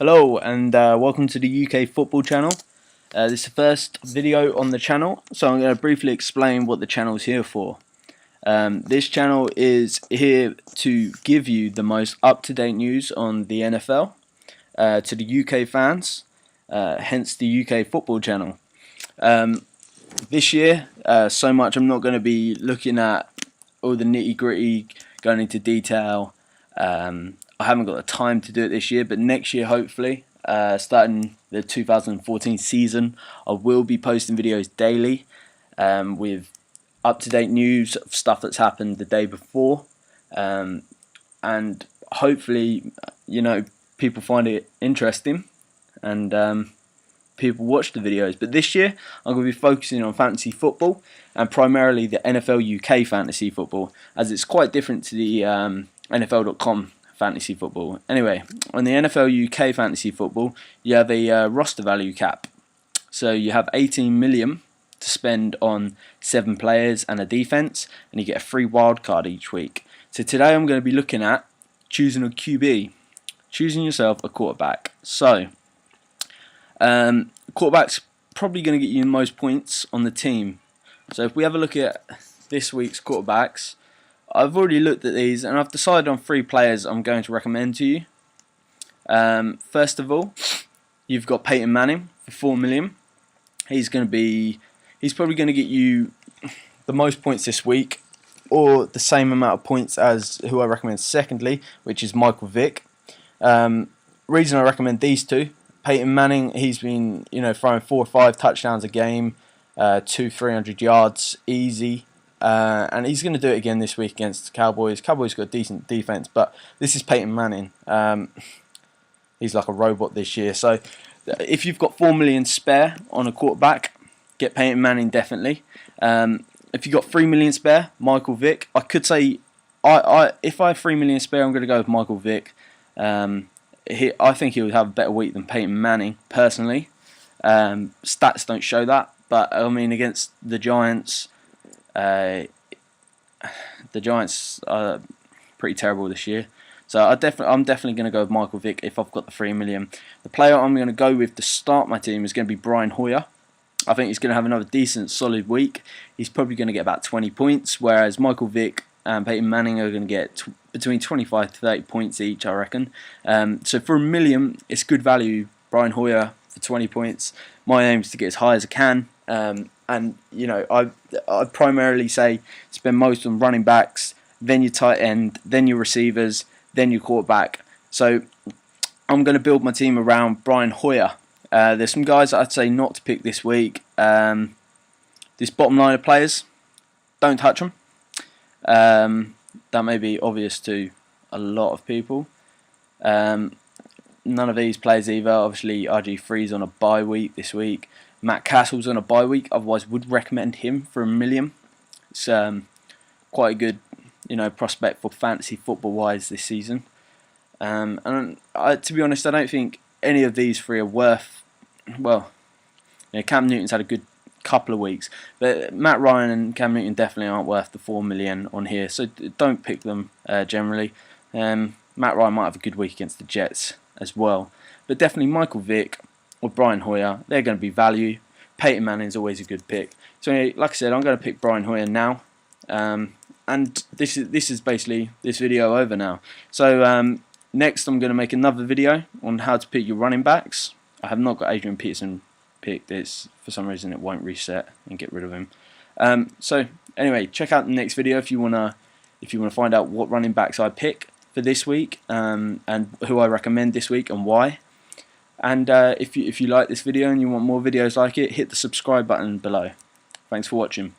Hello and welcome to the UK football channel. This is the first video on the channel, so I'm going to briefly explain what the channel is here for. This channel is here to give you the most up-to-date news on the NFL to the UK fans, hence the UK football channel. This year, so much I'm not going to be looking at all the nitty-gritty, going into detail. I haven't got the time to do it this year, but next year, hopefully, starting the 2014 season, I will be posting videos daily with up-to-date news of stuff that's happened the day before, and hopefully, people find it interesting and people watch the videos. But this year, I'm going to be focusing on fantasy football and primarily the NFL UK Fantasy Football, as it's quite different to the NFLUK Fantasy Football. Anyway, on the NFL UK Fantasy Football, you have a roster value cap. So you have 18 million to spend on 7 players and a defense, and you get a free wild card each week. So today I'm going to be looking at choosing a QB, choosing yourself a quarterback. So quarterback's probably going to get you the most points on the team. So if we have a look at this week's quarterbacks, I've already looked at these and I've decided on 3 players I'm going to recommend to you. First of all, you've got Peyton Manning for 4 million. He's probably going to get you the most points this week, or the same amount of points as who I recommend secondly, which is Michael Vick. Reason I recommend these two: Peyton Manning, he's been throwing 4 or 5 touchdowns a game, 200-300 yards easy. And he's going to do it again this week against the Cowboys. Cowboys got a decent defense, but this is Peyton Manning. He's like a robot this year. So if you've got 4 million spare on a quarterback, get Peyton Manning definitely. If you've got 3 million spare, Michael Vick. I could say, if I have 3 million spare, I'm going to go with Michael Vick. I think he would have a better week than Peyton Manning, personally. Stats don't show that, but I mean, against the Giants, the Giants are pretty terrible this year, so I'm definitely going to go with Michael Vick if I've got the 3 million. The player I'm going to go with to start my team is going to be Brian Hoyer. I think he's going to have another decent, solid week. He's probably going to get about 20 points, whereas Michael Vick and Peyton Manning are going to get between 25 to 30 points each, I reckon. So for $1 million, it's good value. Brian Hoyer for 20 points. My aim is to get as high as I can. And I primarily say spend most on running backs, then your tight end, then your receivers, then your quarterback. So I'm going to build my team around Brian Hoyer. There's some guys that I'd say not to pick this week. This bottom line of players, don't touch them. That may be obvious to a lot of people. None of these players either. Obviously, RG3's on a bye week this week. Matt Castle's on a bye week, otherwise would recommend him for $1 million. It's quite a good, prospect for fantasy football wise this season. And to be honest, I don't think any of these 3 are worth. Well, Cam Newton's had a good couple of weeks, but Matt Ryan and Cam Newton definitely aren't worth the 4 million on here. So don't pick them generally. Matt Ryan might have a good week against the Jets as well, but definitely Michael Vick or Brian Hoyer, they're going to be value. Peyton Manning is always a good pick. So anyway, like I said, I'm going to pick Brian Hoyer now. And this is basically this video over now. So next I'm going to make another video on how to pick your running backs. I have not got Adrian Peterson picked. This for some reason it won't reset and get rid of him. So anyway, check out the next video if you wanna find out what running backs I pick for this week, and who I recommend this week and why. And if you like this video and you want more videos like it, hit the subscribe button below. Thanks for watching.